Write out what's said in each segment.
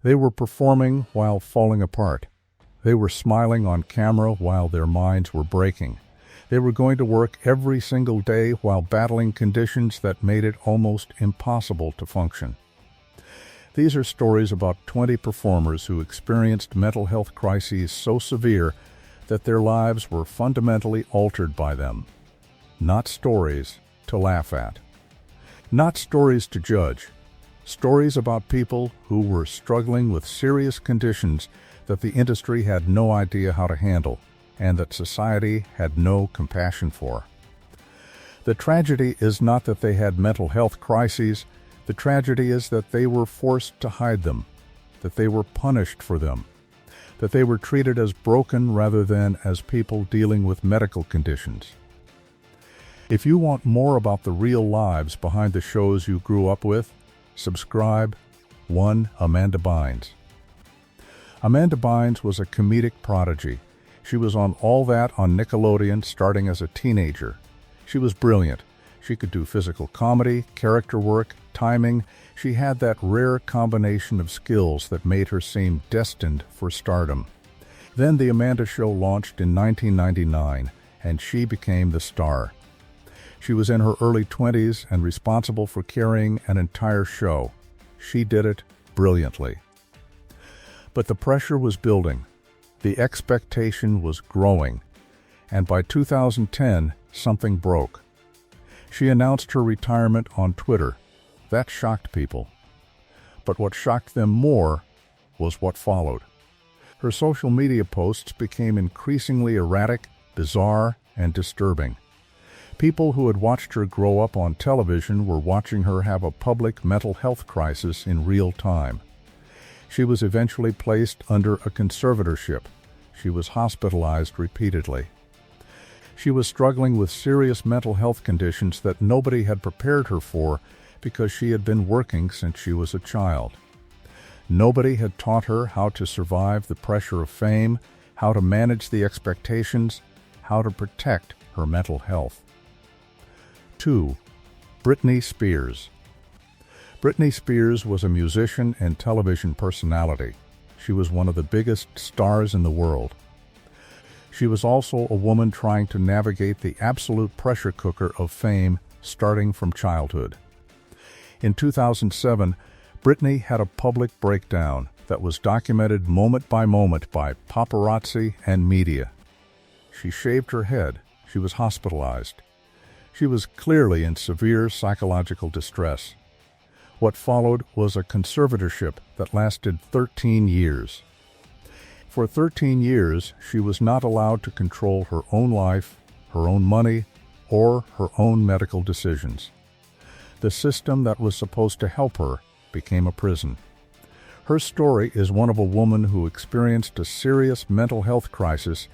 They were performing while falling apart. They were smiling on camera while their minds were breaking. They were going to work every single day while battling conditions that made it almost impossible to function. These are stories about 20 performers who experienced mental health crises so severe that their lives were fundamentally altered by them. Not stories to laugh at. Not stories to judge. Stories about people who were struggling with serious conditions that the industry had no idea how to handle, and that society had no compassion for. The tragedy is not that they had mental health crises. The tragedy is that they were forced to hide them, that they were punished for them, that they were treated as broken rather than as people dealing with medical conditions. If you want more about the real lives behind the shows you grew up with, subscribe. 1. Amanda Bynes. Amanda Bynes was a comedic prodigy. She was on All That on Nickelodeon starting as a teenager. She was brilliant. She could do physical comedy, character work, timing. She had that rare combination of skills that made her seem destined for stardom. Then The Amanda Show launched in 1999, and she became the star. She was in her early 20s and responsible for carrying an entire show. She did it brilliantly. But the pressure was building. The expectation was growing. And by 2010, something broke. She announced her retirement on Twitter. That shocked people. But what shocked them more was what followed. Her social media posts became increasingly erratic, bizarre, and disturbing. People who had watched her grow up on television were watching her have a public mental health crisis in real time. She was eventually placed under a conservatorship. She was hospitalized repeatedly. She was struggling with serious mental health conditions that nobody had prepared her for because she had been working since she was a child. Nobody had taught her how to survive the pressure of fame, how to manage the expectations, how to protect her mental health. 2. Britney Spears. Britney Spears was a musician and television personality. She was one of the biggest stars in the world. She was also a woman trying to navigate the absolute pressure cooker of fame starting from childhood. In 2007, Britney had a public breakdown that was documented moment by paparazzi and media. She shaved her head. She was hospitalized. She was clearly in severe psychological distress. What followed was a conservatorship that lasted 13 years. For 13 years, she was not allowed to control her own life, her own money, or her own medical decisions. The system that was supposed to help her became a prison. Her story is one of a woman who experienced a serious mental health crisis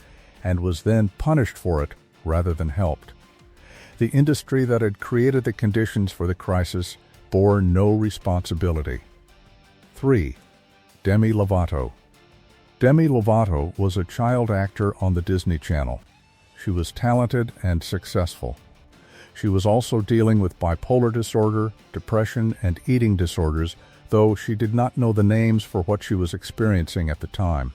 and was then punished for it rather than helped. The industry that had created the conditions for the crisis bore no responsibility. 3. Demi Lovato. Demi Lovato was a child actor on the Disney Channel. She was talented and successful. She was also dealing with bipolar disorder, depression, and eating disorders, though she did not know the names for what she was experiencing at the time.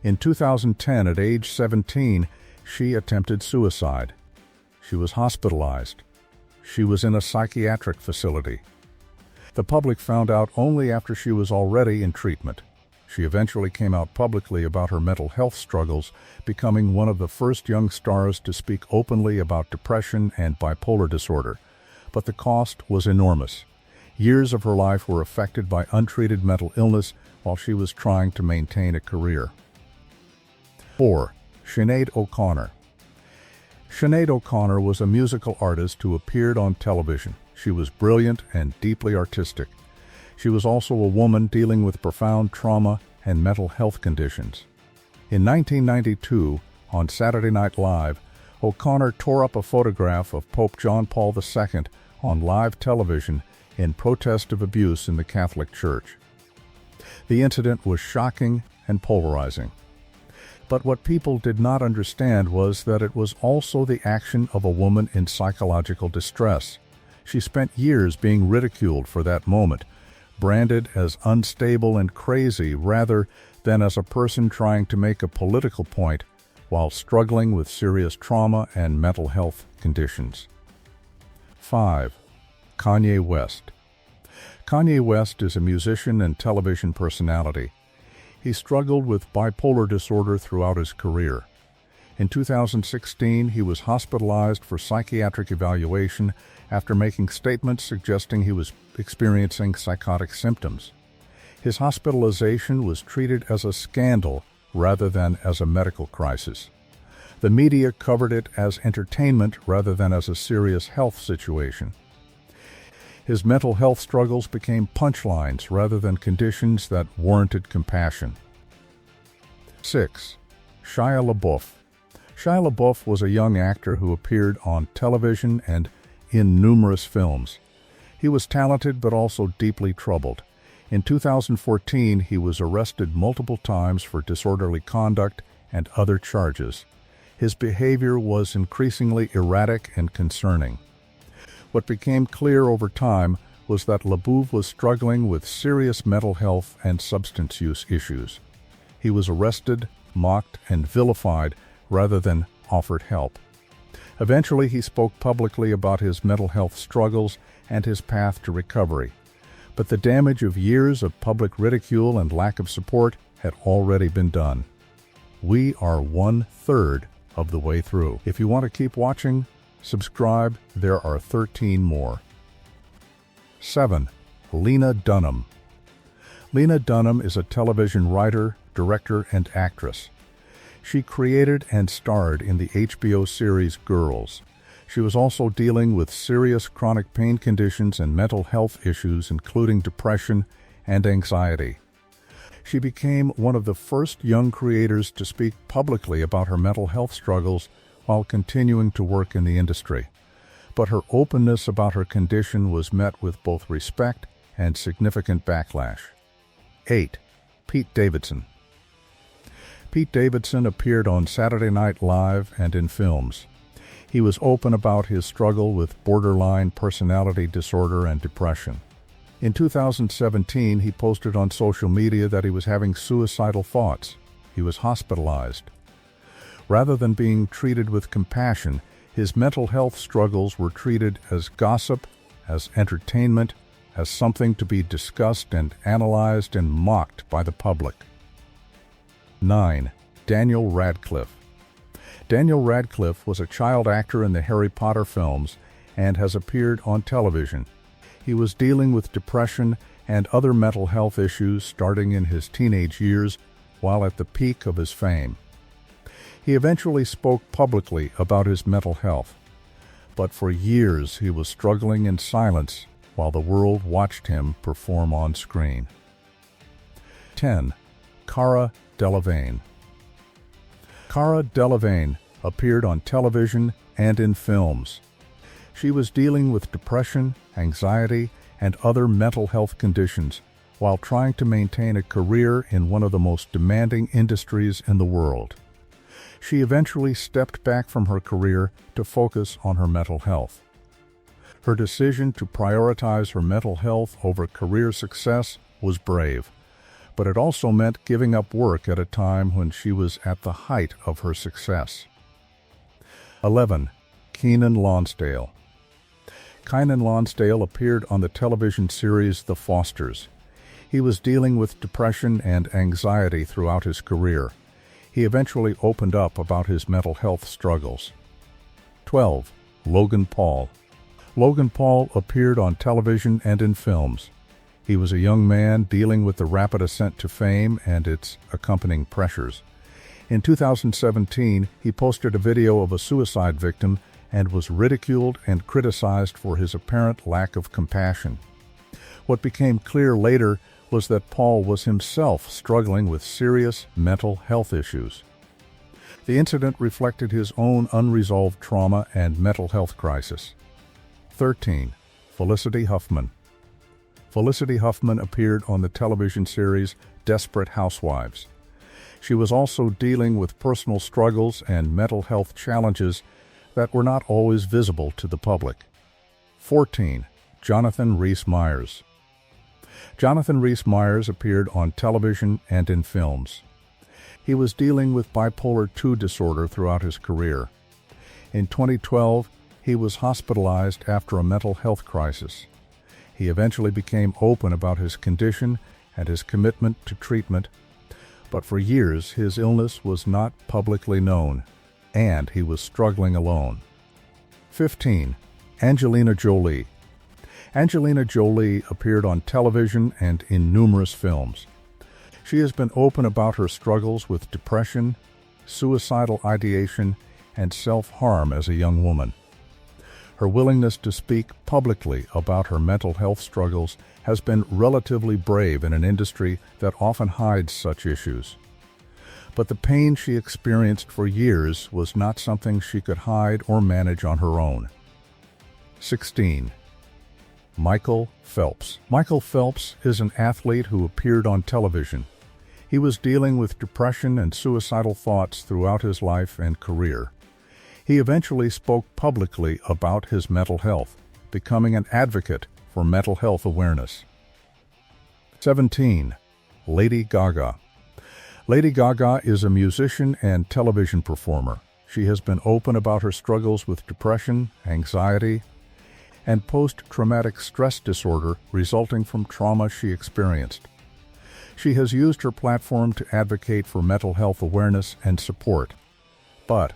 In 2010, at age 17, she attempted suicide. She was hospitalized. She was in a psychiatric facility. The public found out only after she was already in treatment. She eventually came out publicly about her mental health struggles, becoming one of the first young stars to speak openly about depression and bipolar disorder. But the cost was enormous. Years of her life were affected by untreated mental illness while she was trying to maintain a career. 4. Sinead O'Connor. Sinead O'Connor was a musical artist who appeared on television. She was brilliant and deeply artistic. She was also a woman dealing with profound trauma and mental health conditions. In 1992, on Saturday Night Live, O'Connor tore up a photograph of Pope John Paul II on live television in protest of abuse in the Catholic Church. The incident was shocking and polarizing. But what people did not understand was that it was also the action of a woman in psychological distress. She spent years being ridiculed for that moment, branded as unstable and crazy rather than as a person trying to make a political point while struggling with serious trauma and mental health conditions. 5. Kanye West. Kanye West is a musician and television personality. He struggled with bipolar disorder throughout his career. In 2016, he was hospitalized for psychiatric evaluation after making statements suggesting he was experiencing psychotic symptoms. His hospitalization was treated as a scandal rather than as a medical crisis. The media covered it as entertainment rather than as a serious health situation. His mental health struggles became punchlines rather than conditions that warranted compassion. 6. Shia LaBeouf. Shia LaBeouf was a young actor who appeared on television and in numerous films. He was talented but also deeply troubled. In 2014, he was arrested multiple times for disorderly conduct and other charges. His behavior was increasingly erratic and concerning. What became clear over time was that LaBeouf was struggling with serious mental health and substance use issues. He was arrested, mocked, and vilified rather than offered help. Eventually, he spoke publicly about his mental health struggles and his path to recovery. But the damage of years of public ridicule and lack of support had already been done. We are 1/3 of the way through. If you want to keep watching, subscribe. There are 13 more. 7. Lena Dunham. Lena Dunham is a television writer, director, and actress. She created and starred in the HBO series Girls. She was also dealing with serious chronic pain conditions and mental health issues, including depression and anxiety. She became one of the first young creators to speak publicly about her mental health struggles while continuing to work in the industry. But her openness about her condition was met with both respect and significant backlash. 8. Pete Davidson. Pete Davidson appeared on Saturday Night Live and in films. He was open about his struggle with borderline personality disorder and depression. In 2017, he posted on social media that he was having suicidal thoughts. He was hospitalized. Rather than being treated with compassion, his mental health struggles were treated as gossip, as entertainment, as something to be discussed and analyzed and mocked by the public. 9. Daniel Radcliffe. Daniel Radcliffe was a child actor in the Harry Potter films and has appeared on television. He was dealing with depression and other mental health issues starting in his teenage years while at the peak of his fame. He eventually spoke publicly about his mental health, but for years he was struggling in silence while the world watched him perform on screen. 10. Cara Delevingne. Cara Delevingne appeared on television and in films. She was dealing with depression, anxiety, and other mental health conditions while trying to maintain a career in one of the most demanding industries in the world. She eventually stepped back from her career to focus on her mental health. Her decision to prioritize her mental health over career success was brave, but it also meant giving up work at a time when she was at the height of her success. 11. Kenan Lonsdale. Kenan Lonsdale appeared on the television series The Fosters. He was dealing with depression and anxiety throughout his career. He eventually opened up about his mental health struggles. 12. Logan Paul. Logan Paul appeared on television and in films. He was a young man dealing with the rapid ascent to fame and its accompanying pressures. In 2017, he posted a video of a suicide victim and was ridiculed and criticized for his apparent lack of compassion. What became clear later was that Paul was himself struggling with serious mental health issues. The incident reflected his own unresolved trauma and mental health crisis. 13. Felicity Huffman. Felicity Huffman appeared on the television series Desperate Housewives. She was also dealing with personal struggles and mental health challenges that were not always visible to the public. 14. Jonathan Rhys Meyers. Jonathan Rhys-Meyers appeared on television and in films. He was dealing with bipolar II disorder throughout his career. In 2012, he was hospitalized after a mental health crisis. He eventually became open about his condition and his commitment to treatment, but for years his illness was not publicly known, and he was struggling alone. 15. Angelina Jolie. Angelina Jolie appeared on television and in numerous films. She has been open about her struggles with depression, suicidal ideation, and self-harm as a young woman. Her willingness to speak publicly about her mental health struggles has been relatively brave in an industry that often hides such issues. But the pain she experienced for years was not something she could hide or manage on her own. 16. Michael Phelps. Michael Phelps is an athlete who appeared on television. He was dealing with depression and suicidal thoughts throughout his life and career. He eventually spoke publicly about his mental health, becoming an advocate for mental health awareness. 17. Lady Gaga. Lady Gaga is a musician and television performer. She has been open about her struggles with depression, anxiety, and post-traumatic stress disorder resulting from trauma she experienced. She has used her platform to advocate for mental health awareness and support. But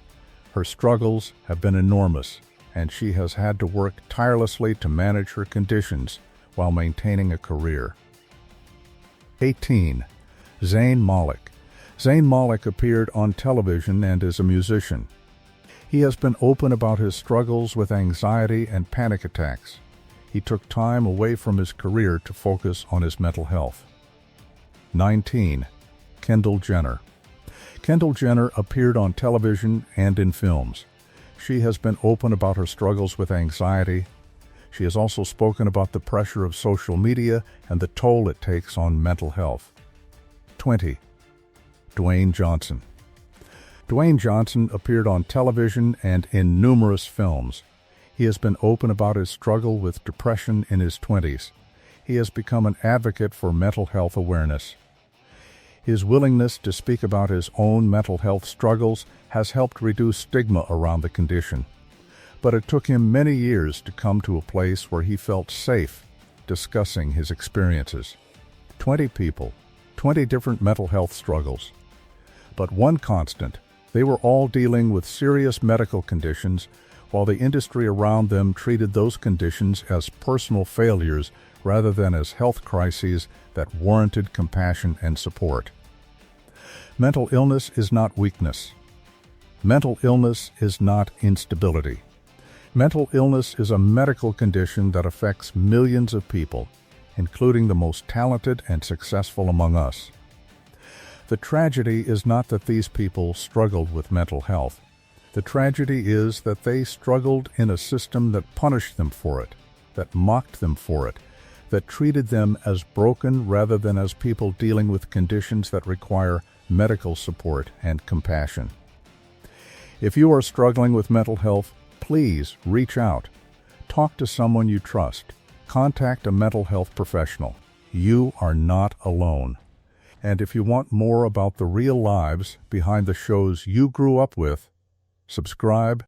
her struggles have been enormous, and she has had to work tirelessly to manage her conditions while maintaining a career. 18. Zayn Malik. Zayn Malik appeared on television and is a musician. He has been open about his struggles with anxiety and panic attacks. He took time away from his career to focus on his mental health. 19. Kendall Jenner. Kendall Jenner appeared on television and in films. She has been open about her struggles with anxiety. She has also spoken about the pressure of social media and the toll it takes on mental health. 20. Dwayne Johnson. Dwayne Johnson appeared on television and in numerous films. He has been open about his struggle with depression in his 20s. He has become an advocate for mental health awareness. His willingness to speak about his own mental health struggles has helped reduce stigma around the condition. But it took him many years to come to a place where he felt safe discussing his experiences. 20 people, 20 different mental health struggles. But one constant: they were all dealing with serious medical conditions, while the industry around them treated those conditions as personal failures rather than as health crises that warranted compassion and support. Mental illness is not weakness. Mental illness is not instability. Mental illness is a medical condition that affects millions of people, including the most talented and successful among us. The tragedy is not that these people struggled with mental health. The tragedy is that they struggled in a system that punished them for it, that mocked them for it, that treated them as broken rather than as people dealing with conditions that require medical support and compassion. If you are struggling with mental health, please reach out. Talk to someone you trust. Contact a mental health professional. You are not alone. And if you want more about the real lives behind the shows you grew up with, subscribe